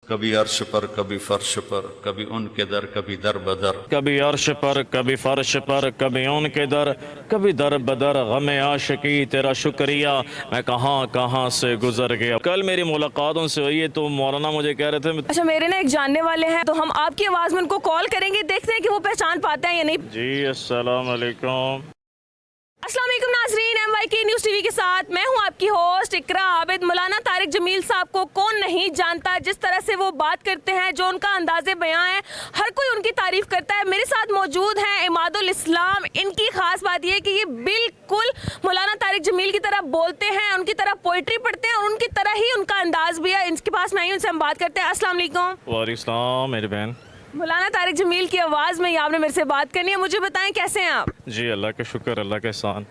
کبھی عرش پر کبھی فرش پر، کبھی ان کے در کبھی در بدر، کبھی عرش پر کبھی فرش پر، کبھی ان کے در کبھی در بدر، غم عاشقی تیرا شکریہ میں کہاں کہاں سے گزر گیا۔ کل میری ملاقات ان سے ہوئی ہے تو مولانا مجھے کہہ رہے تھے اچھا میرے نا ایک جاننے والے ہیں، تو ہم آپ کی آواز میں ان کو کال کریں گے، دیکھتے ہیں کہ وہ پہچان پاتے ہیں یا نہیں۔ جی السلام علیکم۔ السلام علیکم ناظرین، ایم وائی کے نیوز ٹی وی کے ساتھ میں ہوں آپ کی ہوسٹ اقرا عابد۔ مولانا طارق جمیل صاحب کو کون نہیں جانتا، جس طرح سے وہ بات کرتے ہیں، جو ان کا انداز بیاں ہے، ہر کوئی ان کی تعریف کرتا ہے۔ میرے ساتھ موجود ہیں عماد الاسلام۔ ان کی خاص بات یہ ہے کہ یہ بالکل مولانا طارق جمیل کی طرح بولتے ہیں، ان کی طرح پوئٹری پڑھتے ہیں، اور ان کی طرح ہی ان کا انداز بھی ہے۔ ان کے پاس میں آئی ہوں، ان سے ہم بات کرتے ہیں۔ السلام علیکم۔ وعلیکم السلام میری بہن۔ مولانا طارق جمیل کی آواز میں آپ نے میرے سے بات کرنی ہے، مجھے بتائیں کیسے ہیں آپ؟ جی اللہ کا شکر، اللہ کا احسان۔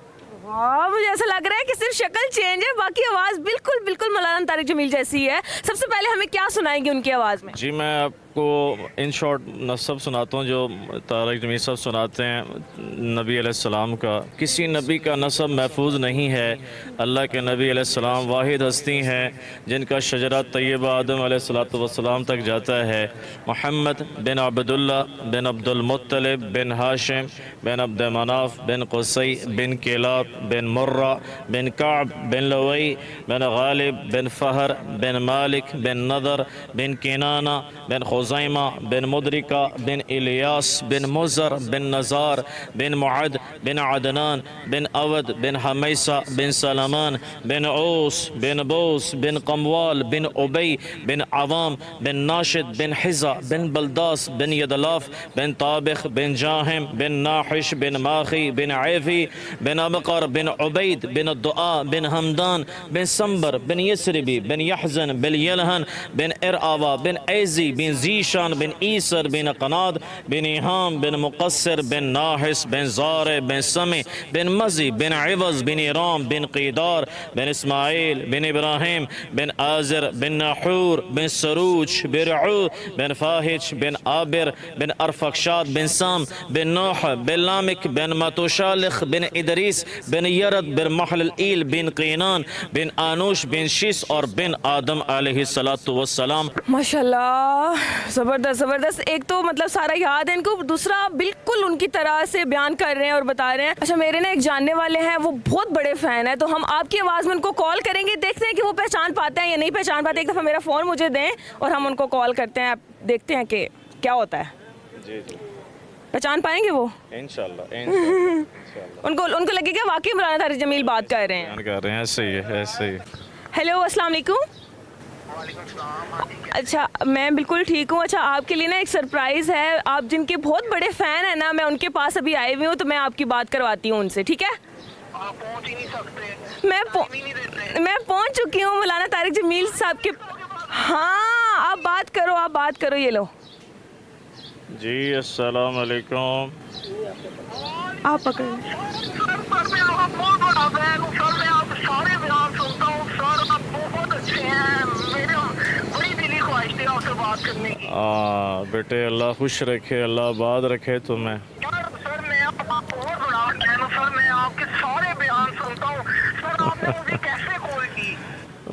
مجھے ایسا لگ رہا ہے کہ صرف شکل چینج ہے، باقی آواز بالکل بالکل مولانا طارق جمیل جیسی ہے۔ سب سے پہلے ہمیں کیا سنائیں گے ان کی آواز میں؟ جی میں آپ کو ان شارٹ نصب سناتا ہوں جو طارق جمیل صاحب سناتے ہیں نبی علیہ السلام کا۔ کسی نبی کا نصب محفوظ نہیں ہے، اللہ کے نبی علیہ السلام واحد ہستی ہیں جن کا شجرہ طیبہ آدم علیہ السلام تک جاتا ہے۔ محمد بن عبداللہ بن عبد المطلب بن ہاشم بن عبد مناف بن قصی بن کلاب بن مرہ بن کعب بن لوئی بن غالب بن فہر بن مالک بن نضر بن کنانہ بن خزیمہ بن مدرکہ بن الیاس بن مزر بن نزار بن معد بن عدنان بن اود بن حمیسہ بن سلمان بن عوس بن بوس بن قموال بن عبی بن عوام بن ناشد بن حزہ بن بلداس بن یدلاف بن طابخ بن جاہم بن ناحش بن ماخی بن عیفی بن ابقر بن عبید بن الدعاء بن حمدان بن سمبر بن یسربی بن یحزن بن یلہن بن ارعوا بن ایزی بن زیشان بن عیسر بن قناد بن ایہام بن مقصر بن ناحس بن زارع بن سمی بن مزی بن عوض بن ایرام بن قیدار بن اسماعیل بن ابراہیم بن آزر بن نحور بن سروج بن رعو بن فاہج بن عابر بن ارفقشاد بن سام بن نوح بن لامک بن متوشالخ بن ادریس بن یرد بن محلل بن قینان بن آنوش بن شیس اور بن آدم علیہ السلام۔ ماشاءاللہ زبردست زبردست۔ ایک تو مطلب سارا یاد ہے ان کو، دوسرا بالکل ان کی طرح سے بیان کر رہے ہیں اور بتا رہے ہیں۔ اچھا میرے نا ایک جاننے والے ہیں، وہ بہت بڑے فین ہیں، تو ہم آپ کی آواز میں ان کو کال کریں گے، دیکھتے ہیں کہ وہ پہچان پاتے ہیں یا نہیں پہچان پاتے۔ ایک دفعہ میرا فون مجھے دیں اور ہم ان کو کال کرتے ہیں، آپ دیکھتے ہیں کہ کیا ہوتا ہے۔ جی جی پہچان پائیں گے وہ انشاءاللہ ان کو لگے گا واقعی مولانا طارق جمیل بات کر رہے ہیں۔ کر رہے ہیں، ایسے ہی ہے ایسے ہی۔ ہیلو السلام علیکم۔ اچھا میں بالکل ٹھیک ہوں۔ اچھا آپ کے لیے نا ایک سرپرائز ہے، آپ جن کے بہت بڑے فین ہیں نا، میں ان کے پاس ابھی آئے ہوئے ہوں، تو میں آپ کی بات کرواتی ہوں ان سے، ٹھیک ہے؟ میں پہنچ چکی ہوں مولانا طارق جمیل صاحب کے۔ ہاں آپ بات کرو، یہ لو۔ جی السلام علیکم۔ آپ پکڑ بیٹے اللہ خوش رکھے، اللہ آباد رکھے تمہیں۔ سر میں آپ کا بہت بڑا فین ہوں سر، میں آپ کے سارے بیان سنتا ہوں سر، آپ نے مجھے کیسے کال کی؟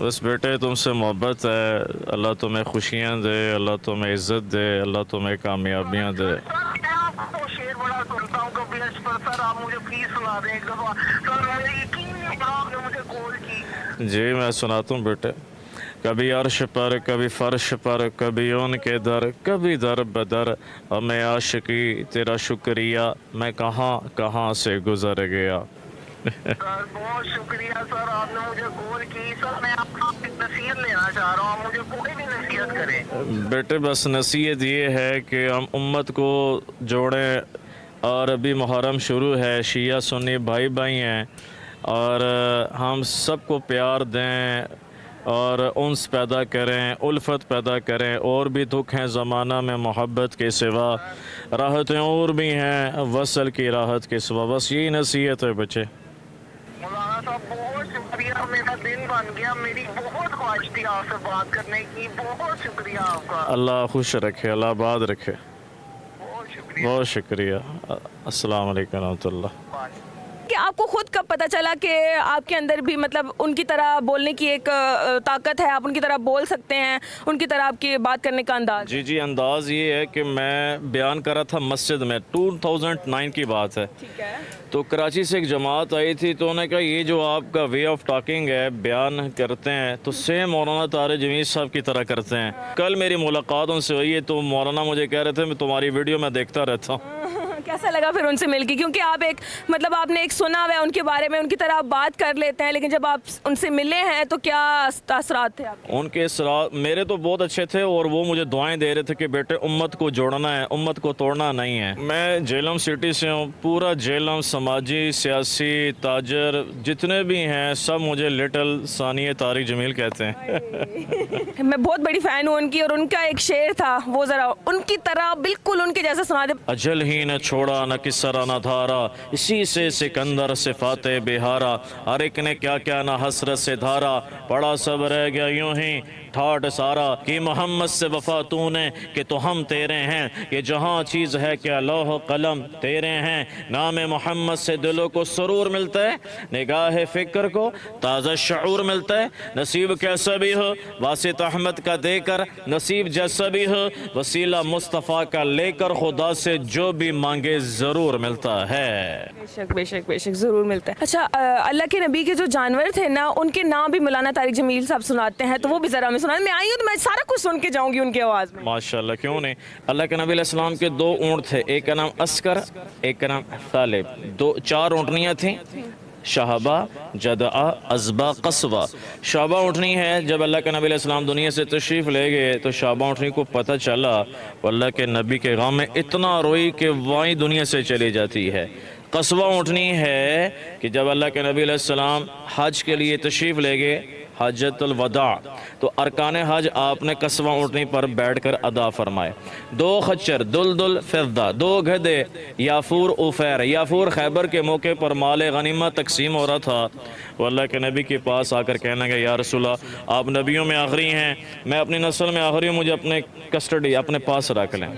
بس بیٹے تم سے محبت ہے، اللہ تمہیں خوشیاں دے، اللہ تمہیں عزت دے، اللہ تمہیں کامیابیاں دے۔ سر میں آپ کو شعر بڑا سنتا ہوں کبھی اس پر، سر آپ مجھے پلیز سنا دیں ایک دفعہ۔ سر مجھے یقین نہیں پڑا آپ نے مجھے کال کی۔ جی میں سناتا ہوں بیٹے۔ کبھی عرش پر کبھی فرش پر، کبھی ان کے در کبھی در بدر، ہمیں عاشقی تیرا شکریہ میں کہاں کہاں سے گزر گیا۔ سر بہت شکریہ سر، آپ نے مجھے کال کی۔ سر میں آپ کو نصیحت لینا چاہ رہا ہوں، آپ مجھے کوئی بھی نصیحت کریں۔ بیٹے بس نصیحت یہ ہے کہ ہم امت کو جوڑیں، اور ابھی محرم شروع ہے، شیعہ سنی بھائی بھائی ہیں، اور ہم سب کو پیار دیں اور انس پیدا کریں، الفت پیدا کریں۔ اور بھی دکھ ہیں زمانہ میں محبت کے سوا، راحتیں اور بھی ہیں وصل کی راحت کے سوا، بس یہی نصیحت ہے بچے۔ مولانا صاحب بہت شکریہ، میرا دن بن گیا، میری بہت خواہش تھی آپ سے بات کرنے کی، بہت شکریہ آپ کا۔ اللہ خوش رکھے، اللہ آباد رکھے، بہت شکریہ۔ بہت شکریہ۔ السلام علیکم ورحمۃ اللہ۔ کہ آپ کو خود کب پتہ چلا کہ آپ کے اندر بھی مطلب ان کی طرح بولنے کی ایک طاقت ہے, آپ ان کی طرح بول سکتے ہیں, ان کی طرح آپ کی بات کرنے کا انداز؟ جی انداز یہ ہے کہ میں بیان کر رہا تھا مسجد میں, 2009 کی بات ہے. ٹھیک ہے. تو کراچی سے ایک جماعت آئی تھی, تو انہوں نے کہا یہ جو آپ کا وے آف ٹاکنگ ہے, بیان کرتے ہیں تو سیم مولانا طارق جمیل صاحب کی طرح کرتے ہیں. کل میری ملاقات ان سے ہوئی ہے تو مولانا مجھے کہہ رہے تھے میں تمہاری ویڈیو میں دیکھتا رہتا ہوں. کیسا لگا پھر ان سے مل کے؟ کیونکہ آپ ایک مطلب آپ نے ایک سنا ہوا ہے ان کے بارے میں, ان کی طرح آپ بات کر لیتے ہیں, لیکن جب آپ ان سے ملے ہیں تو کیا تاثرات تھے آپ کے؟ ان کے اثرات میرے تو بہت اچھے تھے, اور وہ مجھے دعائیں دے رہے تھے کہ بیٹے امت کو جوڑنا ہے, امت کو توڑنا نہیں ہے. میں جہلم سٹی سے ہوں, پورا جہلم سماجی سیاسی تاجر جتنے بھی ہیں سب مجھے لٹل ثانیہ طارق جمیل کہتے ہیں. میں بہت بڑی فین ہوں ان کی, اور ان کا ایک شعر تھا, وہ ذرا ان کی طرح بالکل ان کے جیسا سنا دے. اجل ہی نہ چھوڑا نہ کسرا نہ دھارا, اسی سے سکندر صفات بہارا, ہر ایک نے کیا کیا نہ حسرت سے دھارا, پڑا سب رہ گیا یوں ہی ٹھاٹ سارا, کہ محمد سے وفا تو نے کہ تو ہم تیرے ہیں, یہ جہاں چیز ہے کیا لوح و قلم تیرے ہیں, نام محمد سے دلوں کو سرور ملتا ہے, نگاہ فکر کو تازہ شعور ملتا ہے, نصیب کیسا بھی ہو واسط احمد کا دے کر, نصیب جیسا بھی ہو وسیلہ مصطفیٰ کا لے کر, خدا سے جو بھی مانگے ضرور ملتا ہے. بے شک ضرور ملتا ہے. اچھا, اللہ کے نبی کے جو جانور تھے نا, ان کے نام بھی مولانا طارق جمیل صاحب سناتے ہیں, تو وہ بھی ذرا میں سنا. میں آئی ہوں تو میں سارا کچھ سن کے جاؤں گی ان کی آواز میں. ماشاءاللہ, کیوں نہیں. اللہ کے نبی علیہ السلام کے 2 اونٹ تھے, ایک کا نام عسکر, ایک کا نام طالب. 4 اونٹنیاں تھیں, شہبہ, جدعہ, ازبا, قصبہ. شہبہ اونٹنی ہے, جب اللہ کے نبی علیہ السلام دنیا سے تشریف لے گئے تو شہبہ اونٹنی کو پتہ چلا, وہ اللہ کے نبی کے غم میں اتنا روئی کہ وہیں دنیا سے چلی جاتی ہے. قصبہ اونٹنی ہے کہ جب اللہ کے نبی علیہ السلام حج کے لیے تشریف لے گئے, حجت الوداع, تو ارکان حج آپ نے قصبہ اونٹنی پر بیٹھ کر ادا فرمائے. 2 خچر دلدل فضہ, 2 گدھے یافور اوفیر. یافور خیبر کے موقع پر مال غنیمت تقسیم ہو رہا تھا, وہ اللہ کے نبی کے پاس آ کر کہنے گا یا رسول اللہ, آپ نبیوں میں آخری ہیں, میں اپنی نسل میں آخری ہوں, مجھے اپنے کسٹڈی اپنے پاس رکھ لیں.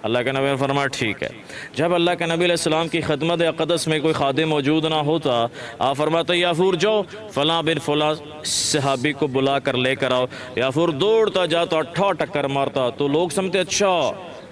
اللہ کے نبی نے فرمایا ٹھیک ہے. جب اللہ کے نبی علیہ السلام کی خدمت اقدس میں کوئی خادم موجود نہ ہوتا, آپ فرماتے یافور جو فلاں بن فلاں صحابی کو بلا کر لے کر آؤ. یافور دوڑتا جاتا, ٹھا ٹکر مارتا, تو لوگ سمجھتے اچھا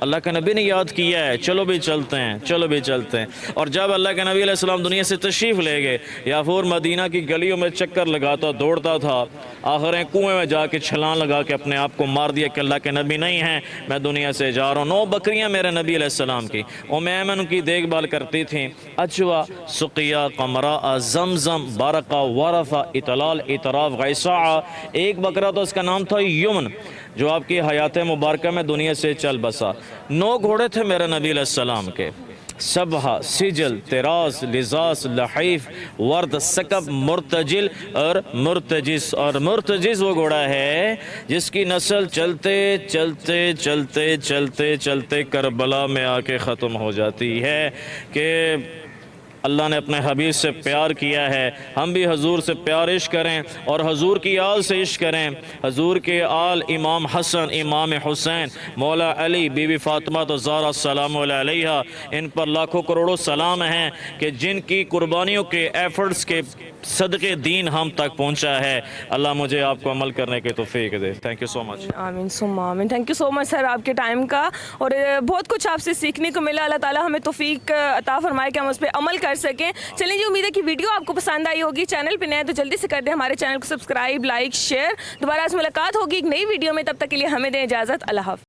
اللہ کے نبی نے یاد کیا ہے, چلو بھی چلتے ہیں, چلو بھی چلتے ہیں. اور جب اللہ کے نبی علیہ السلام دنیا سے تشریف لے گئے, یافور مدینہ کی گلیوں میں چکر لگاتا دوڑتا تھا, آخر کنویں میں جا کے چھلانگ لگا کے اپنے آپ کو مار دیا کہ اللہ کے نبی نہیں ہیں, میں دنیا سے جا رہا ہوں. 9 بکریاں میرے نبی علیہ السلام کی, ایمن ان کی دیکھ بھال کرتی تھیں. اجوا, سقیہ, قمراء, زمزم, برقہ, ورفہ, اطلال, اطراف, غیصاء. ایک بکرا تو اس کا نام تھا یمن, جو آپ کی حیات مبارکہ میں دنیا سے چل بسا. 9 گھوڑے تھے میرے نبی علیہ السلام کے, سبحہ, سجل, تراس, لزاس, لحیف, ورد, سکب, مرتجل اور مرتجس. اور مرتجس وہ گھوڑا ہے جس کی نسل چلتے چلتے چلتے چلتے چلتے کربلا میں آ کے ختم ہو جاتی ہے. کہ اللہ نے اپنے حبیب سے پیار کیا ہے, ہم بھی حضور سے پیار عشق کریں اور حضور کی آل سے عشق کریں. حضور کے آل امام حسن, امام حسین, مولا علی, بی بی فاطمہ تو زہرا سلام علیہا, ان پر لاکھوں کروڑوں سلام ہیں کہ جن کی قربانیوں کے ایفرٹس کے صدقے دین ہم تک پہنچا ہے. اللہ مجھے آپ کو عمل کرنے کے توفیق دے. تھینک یو سو مچ. آمین ثم آمین. تھینک یو سو مچ سر آپ کے ٹائم کا, اور بہت کچھ آپ سے سیکھنے کو ملا. اللہ تعالیٰ ہمیں توفیق عطا فرمائے کہ ہم اس پہ عمل کر سکیں. چلیں جی, امید ہے کہ ویڈیو آپ کو پسند آئی ہوگی. چینل پہ نئے تو جلدی سے کر دیں ہمارے چینل کو سبسکرائب, لائک, شیئر. دوبارہ سے ملاقات ہوگی ایک نئی ویڈیو میں, تب تک کے لیے ہمیں دیں اجازت. اللہ حافظ.